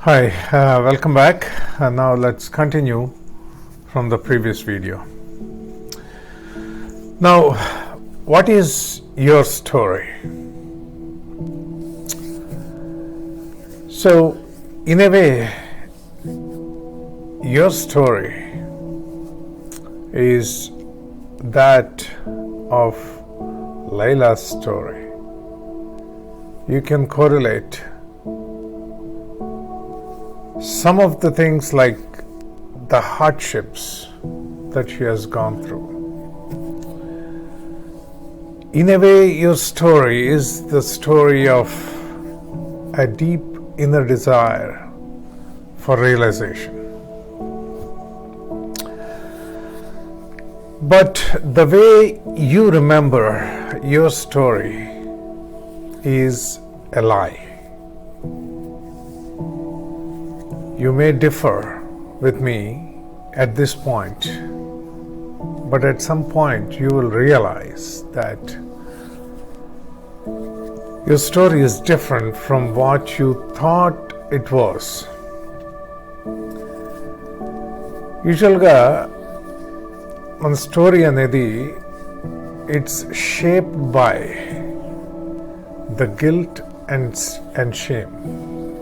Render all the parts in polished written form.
Hi, welcome back. Now let's continue from the previous video. Now, what is your story? So, in a way, your story is that of Layla's story. You can correlate some of the things like the hardships that she has gone through. In a way, your story is the story of a deep inner desire for realization. But the way you remember your story is a lie. You may differ with me at this point, but at some point you will realize that your story is different from what you thought it was. Usually, మన story అనేది it's shaped by the guilt and shame.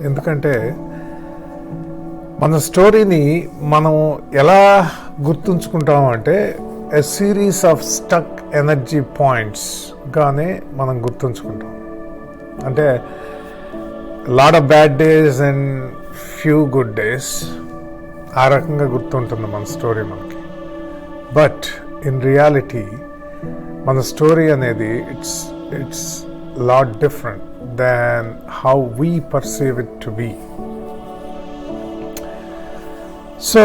ఎందుకంటే మన స్టోరీని మనం ఎలా గుర్తుంచుకుంటాం అంటే a series of stuck energy points గానే మనం గుర్తుంచుకుంటాం. అంటే lot of bad days and few good days ఆ రకంగా గుర్తుంటుంది మన స్టోరీ మనకి. బట్ ఇన్ రియాలిటీ మన స్టోరీ అనేది it's lot different than how we perceive it to be. So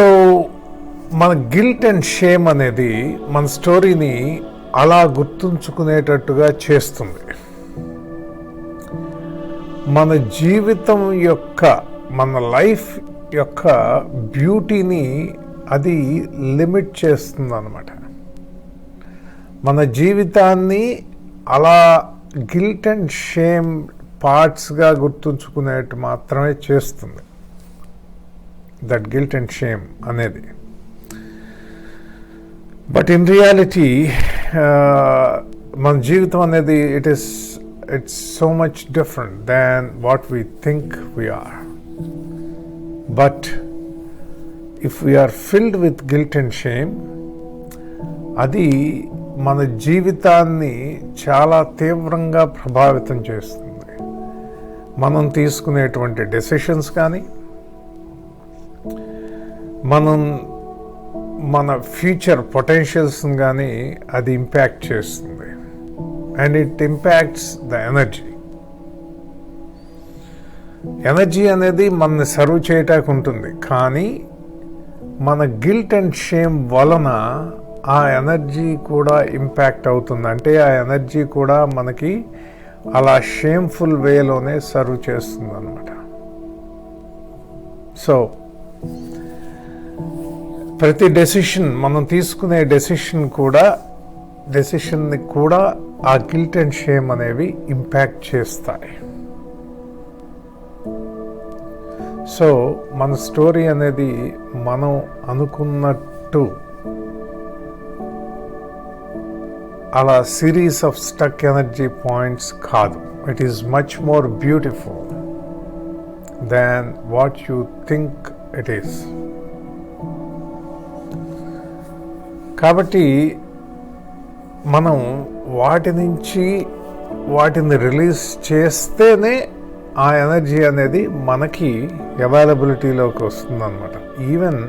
మన గిల్ట్ అండ్ షేమ్ అనేది మన స్టోరీని అలా గుర్తుంచుకునేటట్టుగా చేస్తుంది. మన జీవితం యొక్క మన లైఫ్ యొక్క బ్యూటీని అది లిమిట్ చేస్తుంది అన్నమాట. మన జీవితాన్ని అలా గిల్ట్ అండ్ షేమ్ పార్ట్స్గా గుర్తుంచుకునేట్టు మాత్రమే చేస్తుంది. దట్ గిల్ట్ అండ్ షేమ్ అనేది. బట్ ఇన్ రియాలిటీ మన జీవితం అనేది it's so much different than what we think we are. But if we are filled with guilt and shame, అది మన జీవితాన్ని చాలా తీవ్రంగా ప్రభావితం చేస్తుంది. మనం తీసుకునేటువంటి డెసిషన్స్ కానీ, మన ఫ్యూచర్ పొటెన్షియల్స్ని కానీ అది ఇంపాక్ట్ చేస్తుంది. And it impacts the energy అనేది మనని సర్వ్ చేయటానికి ఉంటుంది. కానీ మన గిల్ట్ అండ్ షేమ్ వలన ఆ ఎనర్జీ కూడా ఇంపాక్ట్ అవుతుంది. అంటే ఆ ఎనర్జీ కూడా మనకి అలా షేమ్ఫుల్ వేలోనే సర్వ్ చేస్తుంది అన్నమాట. సో ప్రతి డెసిషన్ మనం తీసుకునే డెసిషన్ని కూడా ఆ గిల్ట్ అండ్ షేమ్ అనేవి ఇంపాక్ట్ చేస్తాయి. సో మన స్టోరీ అనేది మనం అనుకున్నట్టు అలా series of stuck energy points కాదు. It is much more beautiful than what you think it is. కాబట్టి మనం వాటిని రిలీజ్ చేస్తేనే ఆ ఎనర్జీ అనేది మనకి అవైలబిలిటీలోకి వస్తుంది అన్నమాట. ఈవెన్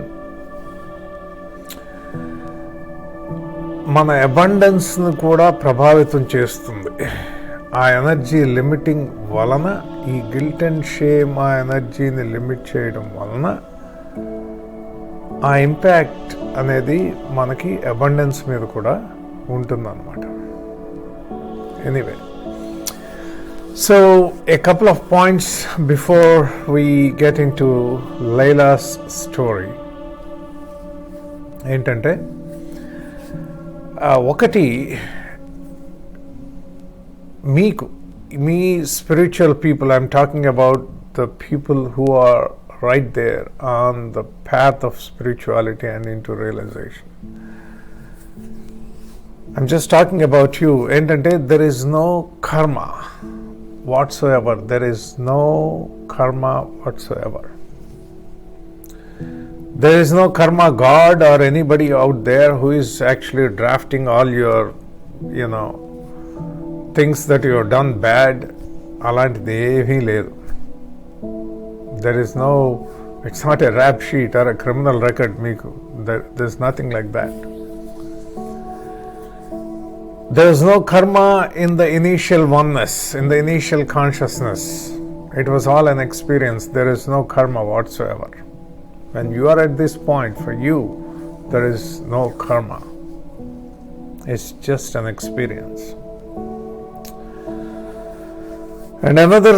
మన అబండెన్స్ను కూడా ప్రభావితం చేస్తుంది. ఆ ఎనర్జీ లిమిటింగ్ వలన, ఈ గిల్ట్ అండ్ షేమ్ ఆ ఎనర్జీని లిమిట్ చేయడం వలన ఆ ఇంపాక్ట్ అనేది మనకి అబండెన్స్ మీద కూడా ఉంటుందన్నమాట. Anyway, so a couple of points before we get into Laila's story ఏంటంటే, ఒకటి, మీకు మీ spiritual people, I'm talking about the people who are right there on the path of spirituality and into realization. I'm just talking about you. Entante, there is no karma whatsoever. There is no karma whatsoever. There is no karma god or anybody out there who is actually drafting all your, things that you have done bad. అలాంటిది ఏమీ లేదు. There is no, it's not a rap sheet or a criminal record మీకు. There's nothing like that. There is no karma in the initial oneness, in the initial consciousness. It was all an experience. There is no karma whatsoever. When you are at this point, for you, there is no karma. It's just an experience. And another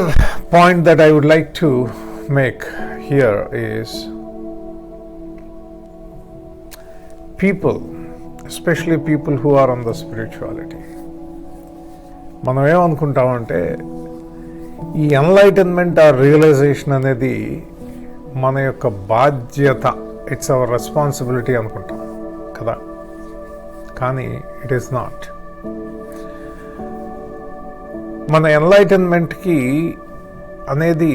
point that I would like to make here is people, especially people who are on the spirituality. మనం ఏమనుకుంటామంటే ఈ enlightenment are realisation అనేది మన యొక్క బాధ్యత, it's our responsibility అనుకుంటాం కదా. కానీ ఇట్ ఈస్ నాట్. మన ఎన్లైటన్మెంట్కి అనేది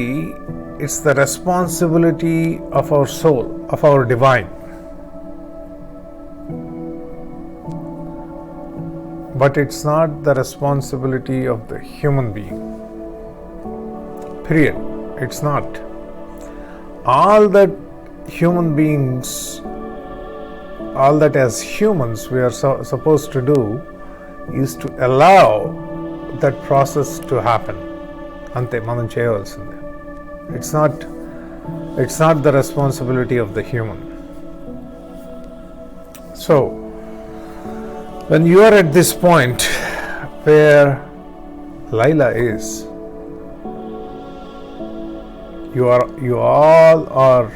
it's the responsibility of our soul, of our divine. But it's not the responsibility of the human being. Period. It's not. All that human beings, all that as humans we are supposed to do is to allow that process to happen. Ante manam cheyavalsinde. It's not the responsibility of the human. So when you are at this point where Laila is, you all are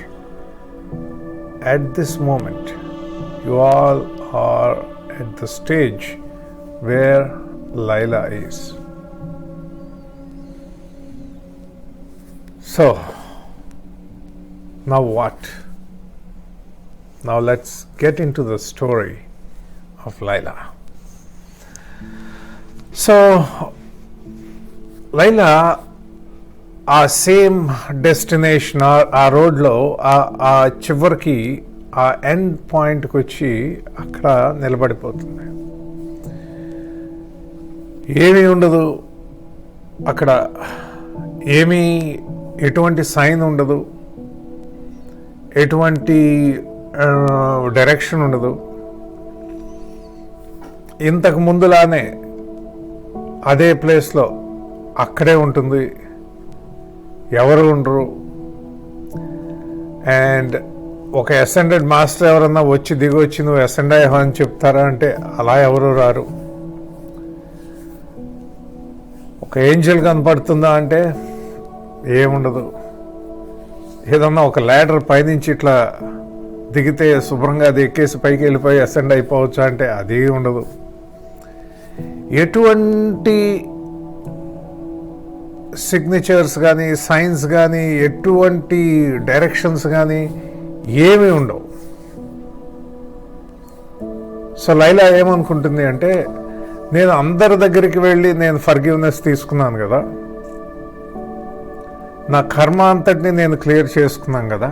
at this moment, you all are at the stage where Laila is. So now what? Now let's get into the story of Laila. So Laila, ఆ same destination ఆ రోడ్లో ఆ చివరికి ఆ end పాయింట్కి వచ్చి అక్కడ నిలబడిపోతుంది. ఏమీ ఉండదు అక్కడ, ఏమీ ఎటువంటి సైన్ ఉండదు, ఎటువంటి డైరెక్షన్ ఉండదు. ఇంతకు ముందులానే అదే ప్లేస్లో అక్కడే ఉంటుంది, ఎవరు ఉండరు. అండ్ ఒక అసెండెడ్ మాస్టర్ ఎవరన్నా వచ్చి దిగొచ్చి నువ్వు అసెండ్ అయ్యావు అని చెప్తారా అంటే అలా ఎవరు రారు. ఒక ఏంజల్ కనపడుతుందా అంటే ఏముండదు. ఏదన్నా ఒక ల్యాడర్ పైనుంచి ఇట్లా దిగితే శుభ్రంగా అది ఎక్కేసి పైకి వెళ్ళిపోయి అసెండ్ అయిపోవచ్చా అంటే అది ఉండదు. ఎటువంటి సిగ్నేచర్స్ కానీ సైన్స్ కానీ ఎటువంటి డైరెక్షన్స్ కానీ ఏమీ ఉండవు. సో లైలా ఏమనుకుంటుంది అంటే, నేను అందరి దగ్గరికి వెళ్ళి నేను ఫర్గివ్నెస్ తీసుకున్నాను కదా, నా కర్మ అంతటిని నేను క్లియర్ చేసుకున్నాను కదా,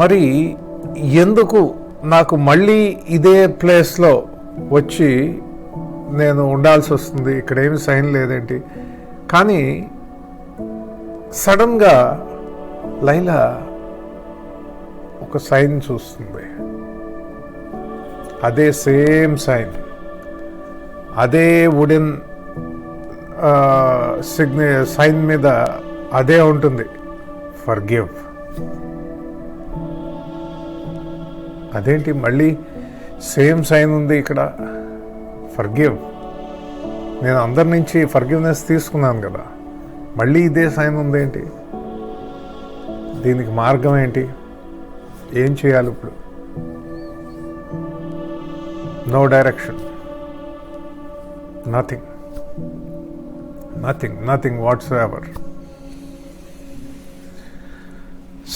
మరి ఎందుకు నాకు మళ్ళీ ఇదే ప్లేస్లో వచ్చి నేను ఉండాల్సి వస్తుంది, ఇక్కడ ఏమి సైన్ లేదేంటి. కానీ సడన్గా లైలా ఒక సైన్ చూస్తుంది. అదే సేమ్ సైన్, అదే వుడెన్ సైన్ మీద అదే ఉంటుంది, ఫర్గివ్. అదేంటి మళ్ళీ సేమ్ సైన్ ఉంది ఇక్కడ, ఫర్గివ్. నేను అందరి నుంచి ఫర్గివ్నెస్ తీసుకున్నాను కదా, మళ్ళీ ఇదే సైన్ ఉందేంటి, దీనికి మార్గం ఏంటి, ఏం చేయాలి ఇప్పుడు? No direction, nothing whatsoever.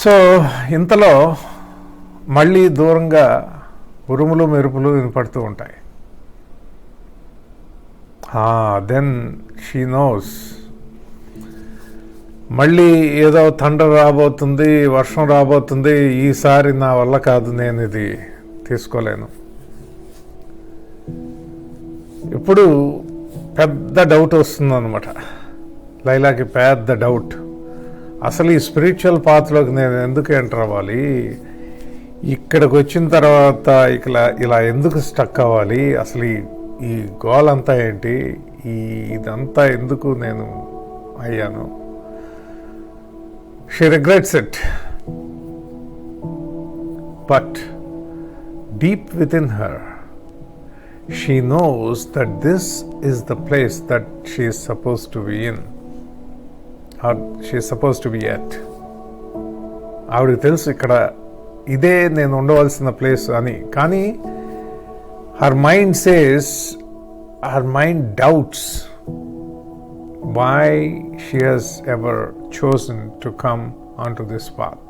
So ఇంతలో మళ్ళీ దూరంగా ఉరుములు మెరుపులు వినపడుతూ ఉంటాయి. దెన్ షీ నోస్ మళ్ళీ ఏదో థండర్ రాబోతుంది, వర్షం రాబోతుంది, ఈసారి నా వల్ల కాదు, నేను ఇది తీసుకోలేను. ఇప్పుడు పెద్ద డౌట్ వస్తుందన్నమాట లైలాకి, పెద్ద డౌట్. అసలు ఈ స్పిరిచువల్ పాత్రలోకి నేను ఎందుకు ఎంటర్ అవ్వాలి, ఇక్కడికి వచ్చిన తర్వాత ఇలా ఎందుకు స్టక్ అవ్వాలి, అసలు ఈ గోల్ అంతా ఏంటి, ఇదంతా ఎందుకు నేను అయ్యాను. She regrets it. But deep within her, she knows that this is the place that she is supposed to be in, or she is supposed to be at. ఆవిడకి తెలుసు ఇక్కడ ఇదే నేను ఉండవలసిన ప్లేస్ అని. కానీ her mind doubts why she has ever chosen to come onto this path.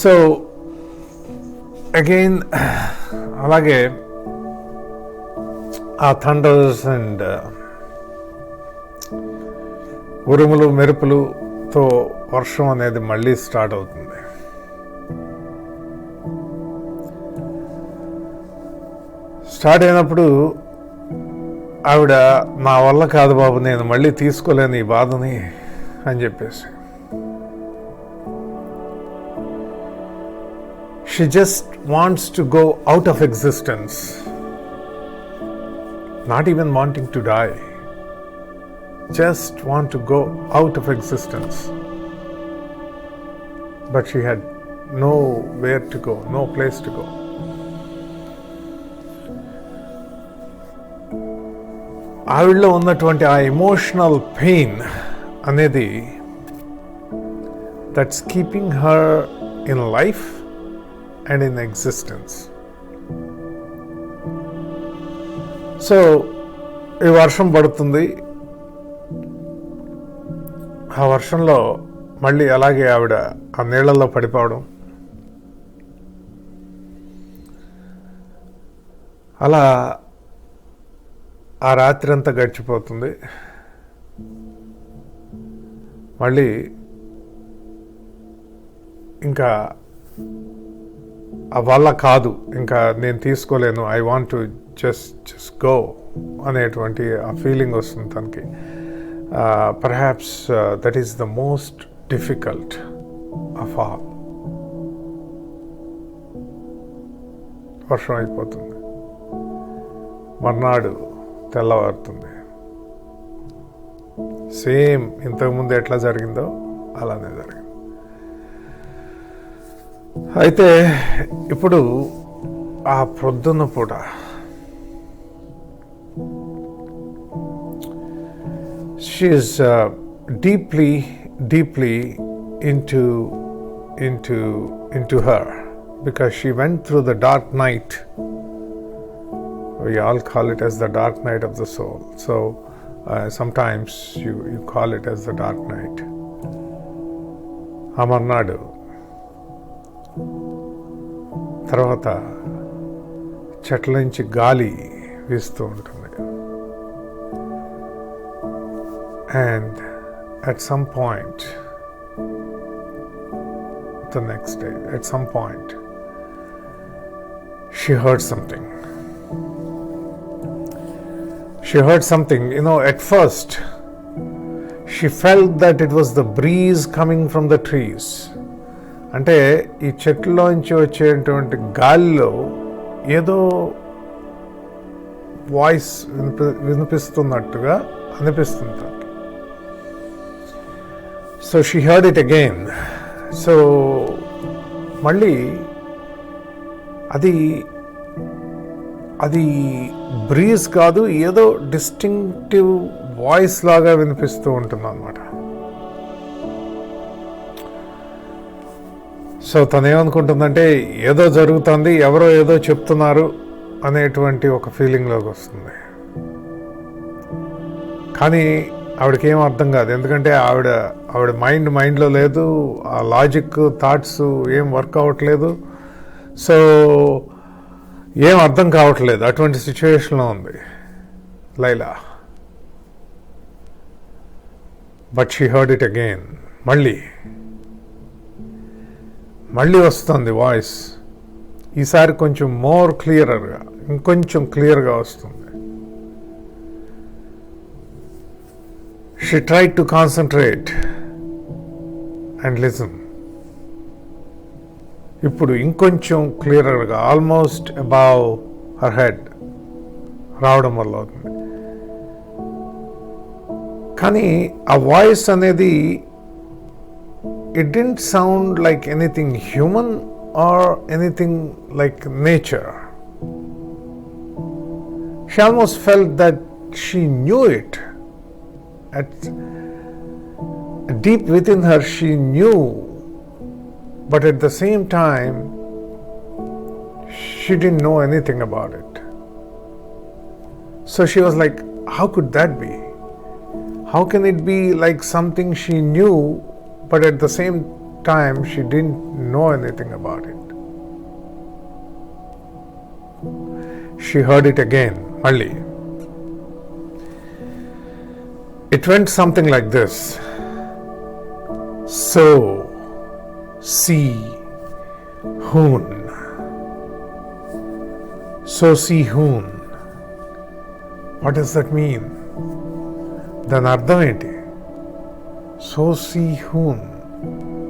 So again, alage ఆ thunders and ఉరుములు మెరుపులుతో వర్షం అనేది మళ్ళీ స్టార్ట్ అవుతుంది. స్టార్ట్ అయినప్పుడు ఆవిడ, నా వల్ల కాదు బాబు, నేను మళ్ళీ తీసుకోలేను ఈ బాధని అని చెప్పేసి, she just wants to go out of existence, not even wanting to die, just want to go out of existence. But she had nowhere to go, no place to go. ఆవిడలో ఉన్నటువంటి ఆ ఎమోషనల్ పెయిన్ అనేది that's keeping her in life and in existence. So ఈ వర్షం పడుతుంది, ఆ వర్షంలో మళ్ళీ అలాగే ఆవిడ ఆ నీళ్లలో పడిపోవడం, అలా ఆ రాత్రి అంతా గడిచిపోతుంది. మళ్ళీ ఇంకా ఆ వల్ల కాదు, ఇంకా నేను తీసుకోలేను, I want to just go అనేటువంటి ఆ ఫీలింగ్ వస్తుంది తనకి. Perhaps that is the most difficult of all. వర్షం అయిపోతుంది, మర్నాడు తెల్లవారుతుంది. సేమ్ ఇంతకుముందు ఎట్లా జరిగిందో అలానే జరిగింది. అయితే ఇప్పుడు ఆ ప్రొద్దున పూట she is deeply into her, because she went through the dark night. We all call it as the dark night of the soul. So sometimes you call it as the dark night. అమర్నాడు తర్వాత చెట్ల నుంచి గాలి వీస్తూ ఉంటుంది. And at some point, the next day, at some point, she heard something. She heard something, at first, she felt that it was the breeze coming from the trees. అంటే ఈ చెట్లలోంచి వచ్చేటువంటి గాలిలో ఏదో వాయిస్ వినిపిస్తున్నట్టుగా అనిపిస్తుంది. So she heard it again. So మళ్ళీ అది breeze కాదు, ఏదో డిస్టింక్టివ్ వాయిస్ లాగా వినిపిస్తూ ఉంటుంది అన్నమాట. సో తను ఏమనుకుంటుందంటే ఏదో జరుగుతుంది, ఎవరో ఏదో చెప్తున్నారు అనేటువంటి ఒక ఫీలింగ్లోకి వస్తుంది. కానీ ఆవిడకి ఏం అర్థం కాదు, ఎందుకంటే ఆవిడ మైండ్లో లేదు, ఆ లాజిక్ థాట్స్ ఏం వర్క్ అవ్వట్లేదు. సో ఏం అర్థం కావట్లేదు, అటువంటి సిచ్యువేషన్లో ఉంది Laila. But she heard it again. మళ్ళీ వస్తుంది వాయిస్. ఈసారి కొంచెం మోర్ క్లియర్గా, ఇంకొంచెం క్లియర్గా వస్తుంది. She tried to concentrate and listen. ఇప్పుడు ఇంకొంచెం క్లియర్గా, ఆల్మోస్ట్ అబౌవ్ హర్ హెడ్ రావడం వల్ల అవుతుంది. కానీ ఆ వాయిస్ అనేది it didn't sound like anything human or anything like nature. She almost felt that she knew it. At deep within her, she knew, but at the same time, she didn't know anything about it. So she was like, how could that be? How can it be like something she knew, but at the same time, she didn't know anything about it? She heard it again, Malli. It went something like this. So, see, hoon. So, see, hoon. What does that mean? దాని అర్థం ఏంటి? So see హూన్,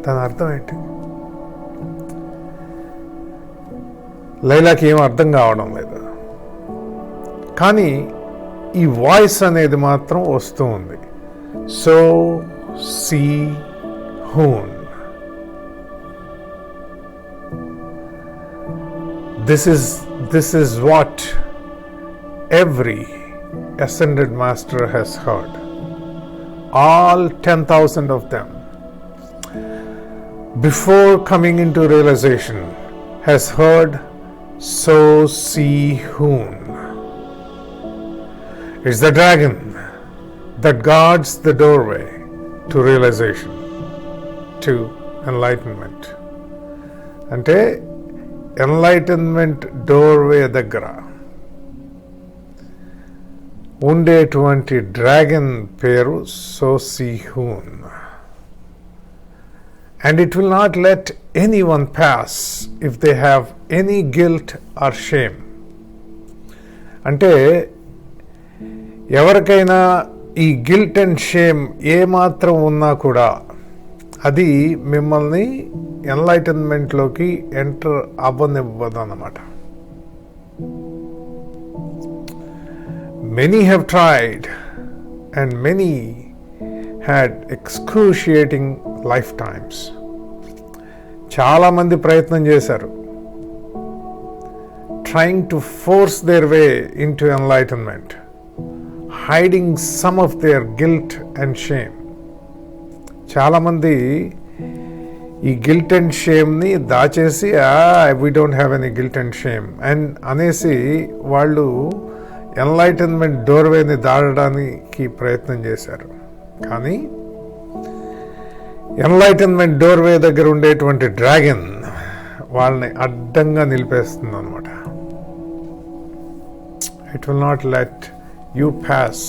దాని అర్థం ఏంటి? లైలాకి ఏం అర్థం కావడం లేదు. కానీ ఈ వాయిస్ అనేది మాత్రం వస్తూ ఉంది. సో సీ హూన్. This is what every ascended master has heard. All 10,000 of them, before coming into realization, has heard so see hoon. It's the dragon that guards the doorway to realization, to enlightenment. అంటే enlightenment doorway దగ్గర ఉండేటువంటి dragon పేరు సోసిహూన్. And it will not let anyone pass if they have any guilt or shame. అంటే ఎవరికైనా ఈ guilt and shame ఏమాత్రం ఉన్నా కూడా అది మిమ్మల్ని ఎన్లైటన్మెంట్లోకి ఎంటర్ అవ్వనివ్వదు అన్నమాట. Many have tried and many had excruciating lifetimes. చాలా మంది ప్రయత్నం చేశారు, trying to force their way into enlightenment, hiding some of their guilt and shame. చాలా మంది ఈ గిల్ట్ అండ్ షేమ్ని దాచేసి we don't have any guilt and shame and అనేసి వాళ్ళు ఎన్లైటన్మెంట్ డోర్వేని దాటడానికి ప్రయత్నం చేశారు. కానీ ఎన్లైటన్మెంట్ డోర్వే దగ్గర ఉండేటువంటి డ్రాగన్ వాళ్ళని అడ్డంగా నిలిపేస్తుంది అన్నమాట. It will not let you pass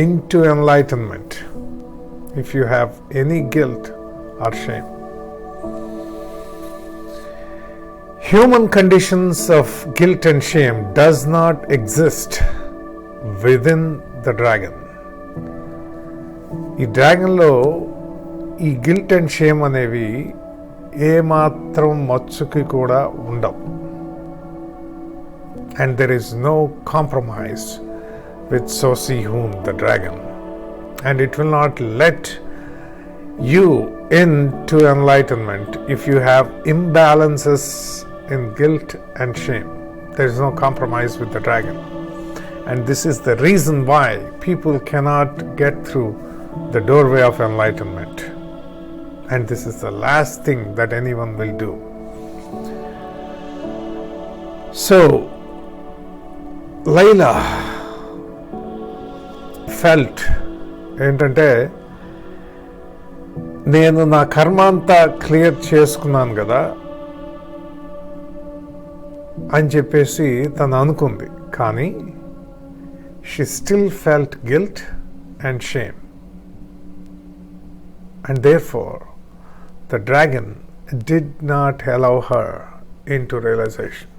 in to enlightenment if you have any guilt are shame. Human conditions of guilt and shame does not exist within the dragon. ఈ డ్రాగన్లో ఈ guilt and shame అనేవి ఏమాత్రం మచ్చుకి కూడా ఉండవు. And there is no compromise with Sosihun, the dragon. And it will not let you into enlightenment if you have imbalances in guilt and shame. There is no compromise with the dragon. And this is the reason why people cannot get through the doorway of enlightenment. And this is the last thing that anyone will do. So, Layla felt ఏంటంటే, నేను నా కర్మ అంతా clear చేసుకున్నాను కదా అని చెప్పేసి తను అనుకుంది. కానీ she still felt guilt and shame. And therefore, the dragon did not allow her into realization.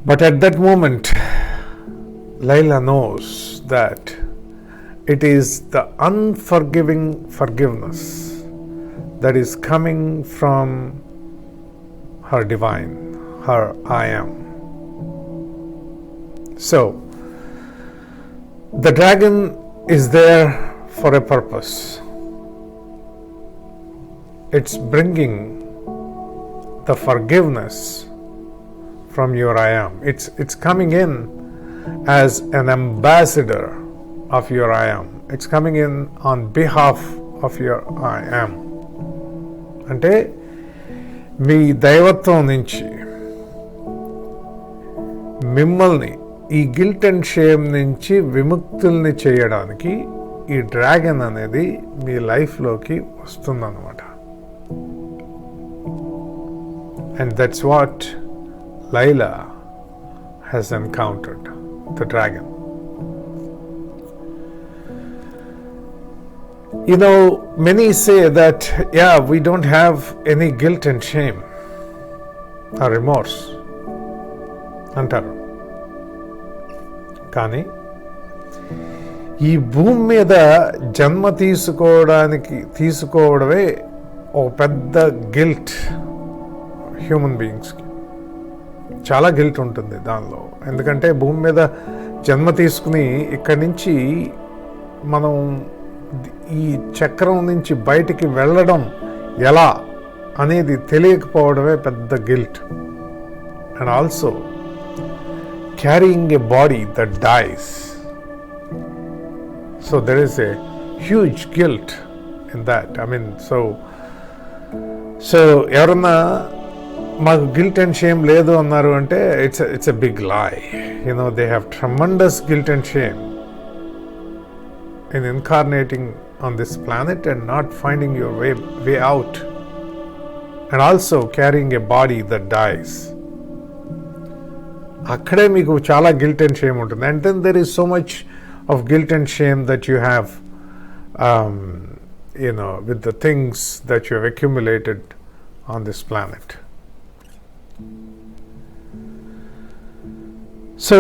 But at that moment, Laila knows that it is the unforgiving forgiveness that is coming from her divine, her I am. So, the dragon is there for a purpose. It's bringing the forgiveness from your I am. It's coming in as an ambassador of your I am. It's coming in on behalf of your I am. అంటే మీ దైవత్వం నుంచి మిమ్మల్ని ఈ guilt and shame నుంచి విముక్తుల్ని చేయడానికి ఈ dragon అనేది మీ లైఫ్లోకి వస్తుందన్నమాట. And that's what Laila has encountered, the dragon. You know, many say that, yeah, we don't have any guilt and shame or remorse అంటారు. కానీ ఈ భూమి మీద జన్మ తీసుకోవడమే ఒక పెద్ద గిల్ట్. హ్యూమన్ బీయింగ్స్కి చాలా గిల్ట్ ఉంటుంది దానిలో. ఎందుకంటే భూమి మీద జన్మ తీసుకుని ఇక్కడి నుంచి మనం ఈ చక్రం నుంచి బయటికి వెళ్ళడం ఎలా అనేది తెలియకపోవడమే పెద్ద guilt. And also carrying a body that dies. So there is a huge guilt in that. I mean, so ఎవరన్నా మాకు గిల్ట్ అండ్ షేమ్ లేదు అన్నారు అంటే it's a big lie. You know, they have tremendous guilt and shame in incarnating on this planet and not finding your way out, and also carrying a body that dies. అక్కడే మీకు చాలా guilt and shame ఉంటుంది. And then there is so much of guilt and shame that you have with the things that you have accumulated on this planet. So,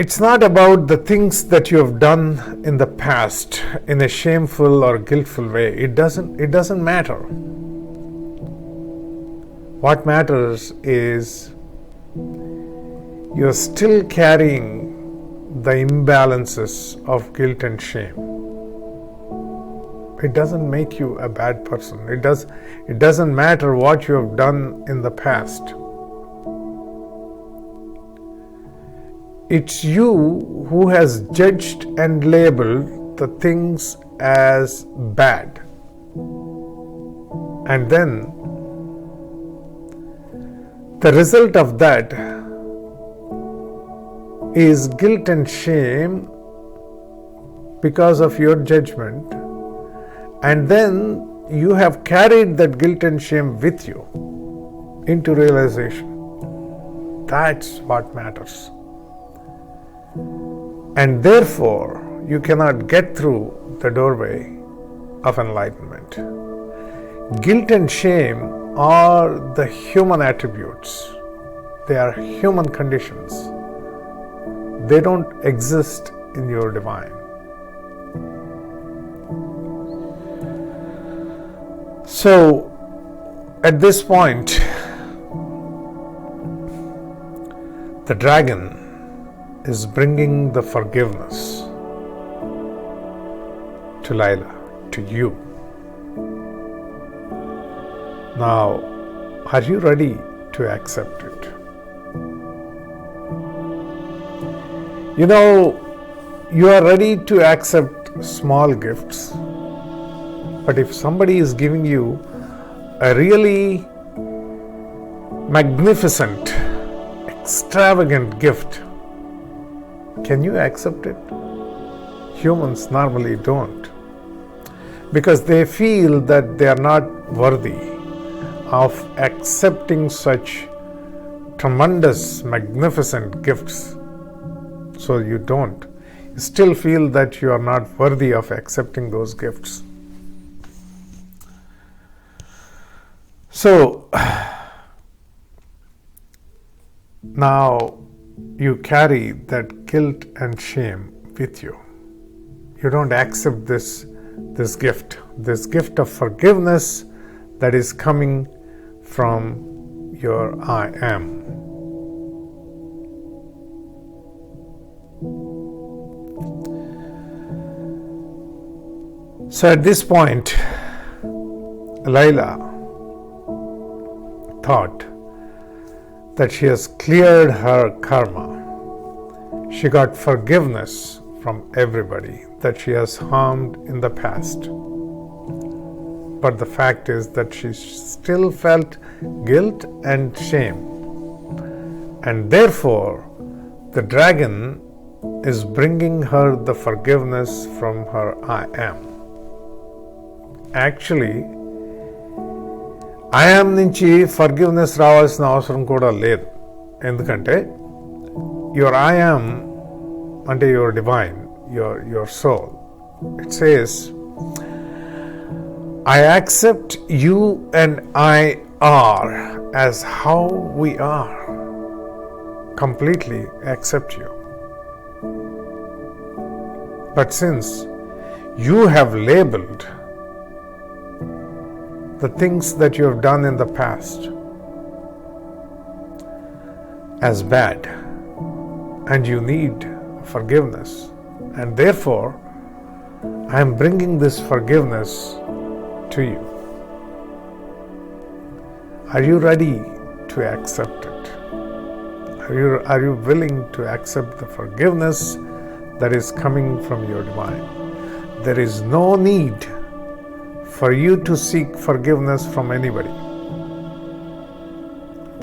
it's not about the things that you have done in the past in a shameful or guiltful way. It doesn't matter. What matters is you're still carrying the imbalances of guilt and shame. It doesn't make you a bad person. It doesn't matter what you have done in the past. It's you who has judged and labeled the things as bad. And then the result of that is guilt and shame because of your judgment, and then you have carried that guilt and shame with you into realization. That's what matters. And therefore, you cannot get through the doorway of enlightenment. Guilt and shame are the human attributes. They are human conditions. They don't exist in your divine. So, at this point, the dragon is bringing the forgiveness to Laila, to you. Now, are you ready to accept it? You are ready to accept small gifts, but if somebody is giving you a really magnificent, extravagant gift. Can you accept it? Humans normally don't, because they feel that they are not worthy of accepting such tremendous, magnificent gifts. So you don't. You still feel that you are not worthy of accepting those gifts. So now you carry that guilt and shame with you. You don't accept this gift of forgiveness that is coming from your I am. So at this point, Laila thought that she has cleared her karma. She got forgiveness from everybody that she has harmed in the past. But the fact is that she still felt guilt and shame. And therefore, the dragon is bringing her the forgiveness from her I am. Actually, I am నుంచి forgiveness రావాల్సిన అవసరం కూడా లేదు. ఎందుకంటే your I am అంటే your divine, your soul, it says, I accept you and I are as how we are. Completely accept you. But since you have labeled the things that you have done in the past as bad, and you need forgiveness, and therefore I am bringing this forgiveness to you. Are you ready to accept it? Are you willing to accept the forgiveness that is coming from your divine? There is no need for you to seek forgiveness from anybody,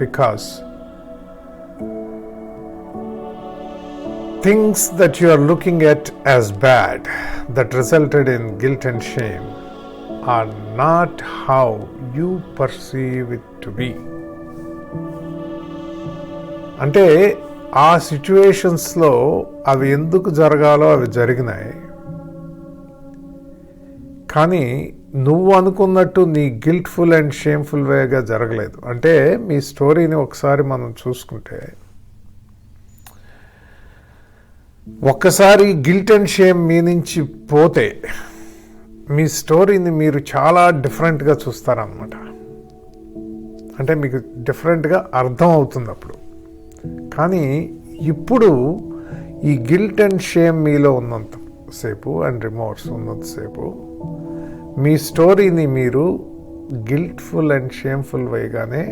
because things that you are looking at as bad that resulted in guilt and shame are not how you perceive it to be. అంటే ఆ సిచ్యువేషన్స్లో అవి ఎందుకు జరగాలో అవి జరిగినాయి, కానీ నువ్వు అనుకున్నట్టు నీ గిల్ట్ఫుల్ అండ్ షేమ్ఫుల్ వేగా జరగలేదు. అంటే మీ స్టోరీని ఒకసారి మనం చూసుకుంటే, ఒక్కసారి గిల్ట్ అండ్ షేమ్ మీ నుంచి పోతే మీ స్టోరీని మీరు చాలా డిఫరెంట్గా చూస్తారన్నమాట. అంటే మీకు డిఫరెంట్గా అర్థం అవుతుంది అప్పుడు. కానీ ఇప్పుడు ఈ గిల్ట్ అండ్ షేమ్ మీలో ఉన్నంతసేపు అండ్ రిమోర్స్ ఉన్నంతసేపు మీ స్టోరీని మీరు గిల్ట్ఫుల్ అండ్ షేమ్ఫుల్ వేగానే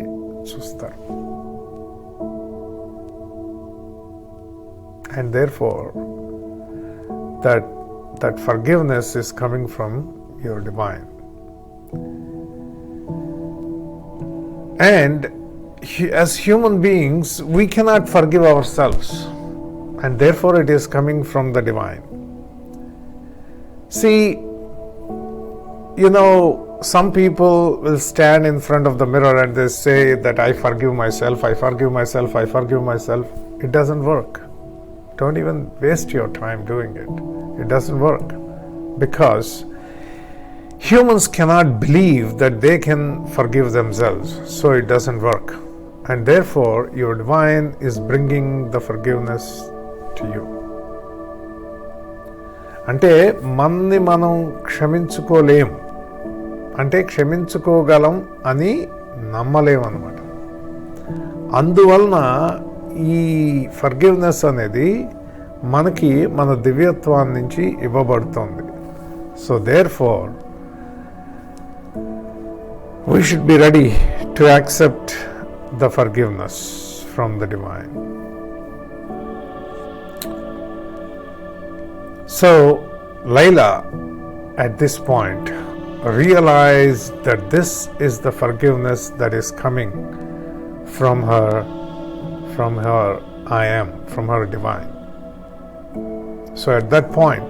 చూస్తారు. And therefore, that forgiveness is coming from your divine. And as human beings, we cannot forgive ourselves, and therefore it is coming from the divine. See, some people will stand in front of the mirror and they say that I forgive myself, I forgive myself, I forgive myself. It doesn't work. Don't even waste your time doing it. It doesn't work, because humans cannot believe that they can forgive themselves, so it doesn't work. And therefore your divine is bringing the forgiveness to you. అంటే మనని మనం క్షమించుకోలేం, అంటే క్షమించుకోగలం అని నమ్మలేం అన్నమాట. అందువలన ఈ forgiveness అనేది మనకి మన దివ్యత్వాన్ని నుంచి ఇవ్వబడుతుంది. So therefore we should be ready to accept the forgiveness from the divine. So Laila at this point realized that this is the forgiveness that is coming from her I am, from her divine. So at that point,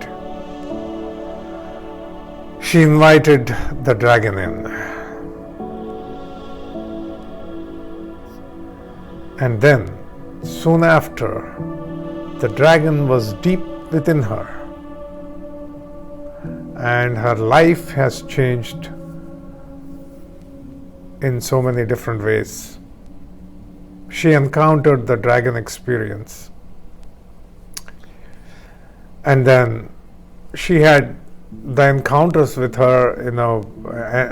she invited the dragon in. And then, soon after, the dragon was deep within her, and her life has changed in so many different ways. She encountered the dragon experience, and then she had the encounters with her,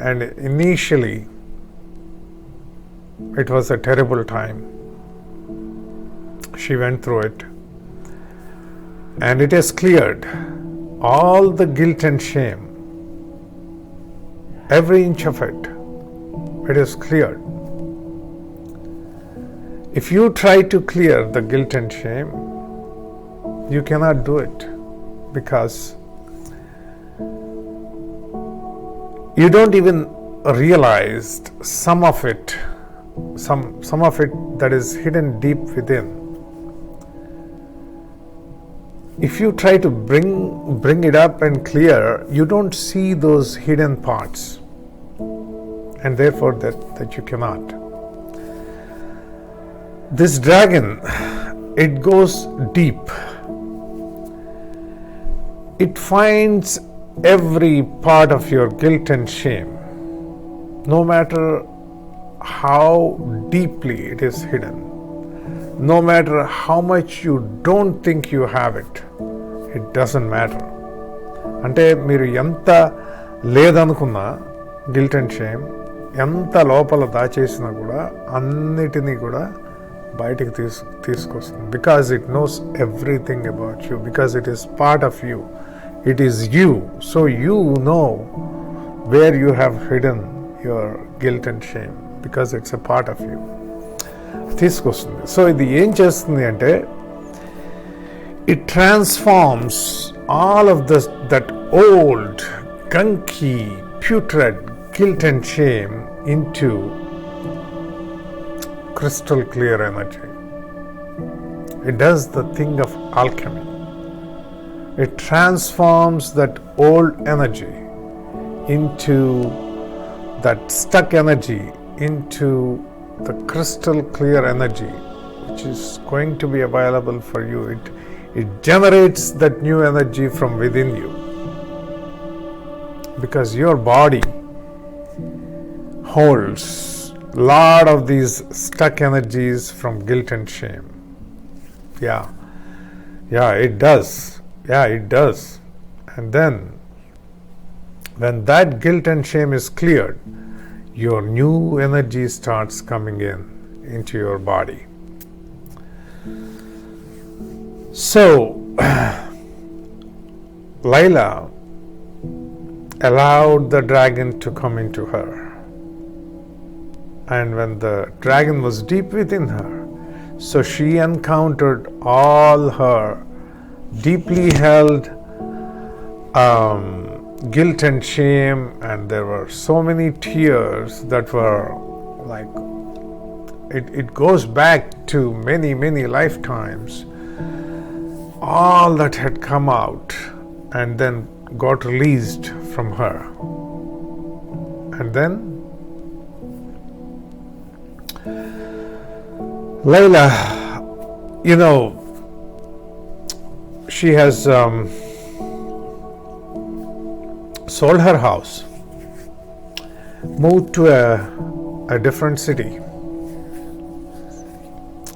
and initially it was a terrible time. She went through it, and it has cleared all the guilt and shame, every inch of it. It is cleared. If you try to clear the guilt and shame, you cannot do it, because you don't even realize some of it that is hidden deep within. If you try to bring it up and clear, you don't see those hidden parts, and therefore that you cannot. This dragon, it goes deep. It finds every part of your guilt and shame, no matter how deeply it is hidden, no matter how much you don't think you have it, it doesn't matter. అంటే మీరు ఎంత లేదనుకున్నా guilt and shame, ఎంత లోపల దాచేసినా కూడా అన్నిటినీ కూడా బయటికి తీసుకొస్తుంది. Because it knows everything about you, because it is part of you. It is you, so you know where you have hidden your guilt and shame, because it's a part of you. తీసుకొస్తుంది. So ఇది ఏం చేస్తుంది అంటే, it transforms all of that old, gunky, putrid guilt and shame into crystal clear energy. It does the thing of alchemy. It transforms that old energy into that stuck energy into the crystal clear energy, which is going to be available for you. It generates that new energy from within you, because your body holds a lot of these stuck energies from guilt and shame. Yeah, it does. Yeah, it does. And then, when that guilt and shame is cleared, your new energy starts coming into your body. So, Laila allowed the dragon to come into her. And when the dragon was deep within her, so she encountered all her deeply held guilt and shame, and there were so many tears that were like, it goes back to many lifetimes. All that had come out and then got released from her. And then Laila, she has sold her house, moved to a different city,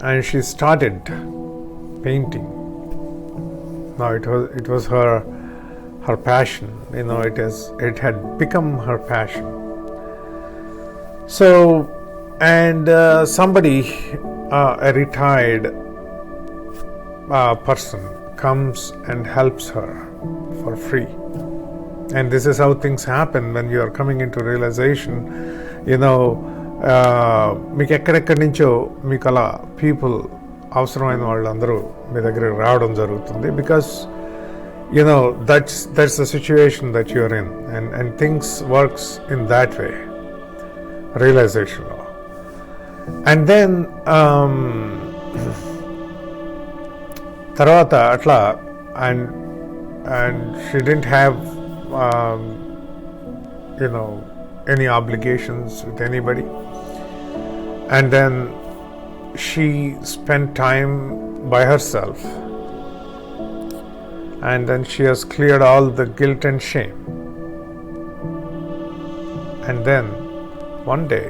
and she started painting. Now it was her passion. It had become her passion. So, and somebody, a retired person, comes and helps her for free. And this is how things happen when you are coming into realization. మీకు ఎక్కడెక్కడి నుంచో మీకు అలా people, అవసరమైన వాళ్ళందరూ మీ దగ్గర రావడం జరుగుతుంది. Because that's the situation that you are in, and things works in that way, realization. And then తర్వాత అట్లా and she didn't have any obligations with anybody. And then she spent time by herself, and then she has cleared all the guilt and shame. And then one day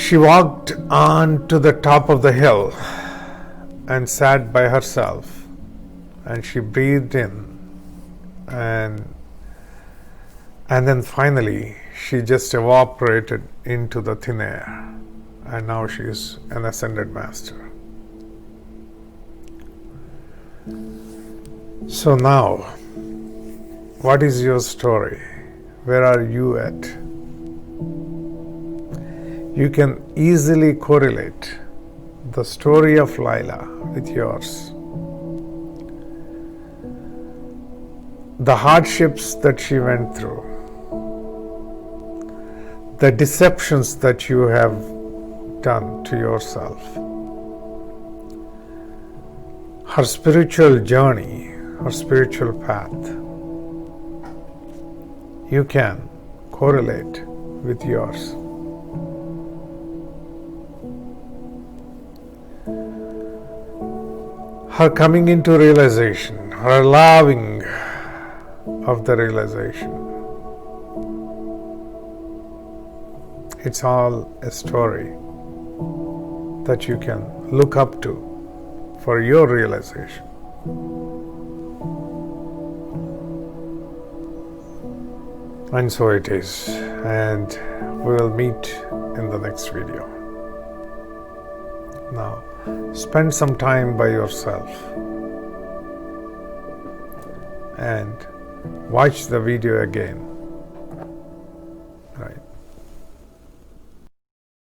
she walked on to the top of the hill and sat by herself, and she breathed in, and then finally she just evaporated into the thin air, and now she is an ascended master. So now, what is your story? Where are you at? You can easily correlate the story of Laila with yours. The hardships that she went through, the deceptions that you have done to yourself, her spiritual journey, her spiritual path, you can correlate with yours. Her coming into realization, her allowing of the realization, it's all a story that you can look up to for your realization. And so it is, and we will meet in the next video. Now, spend some time by yourself and watch the video again.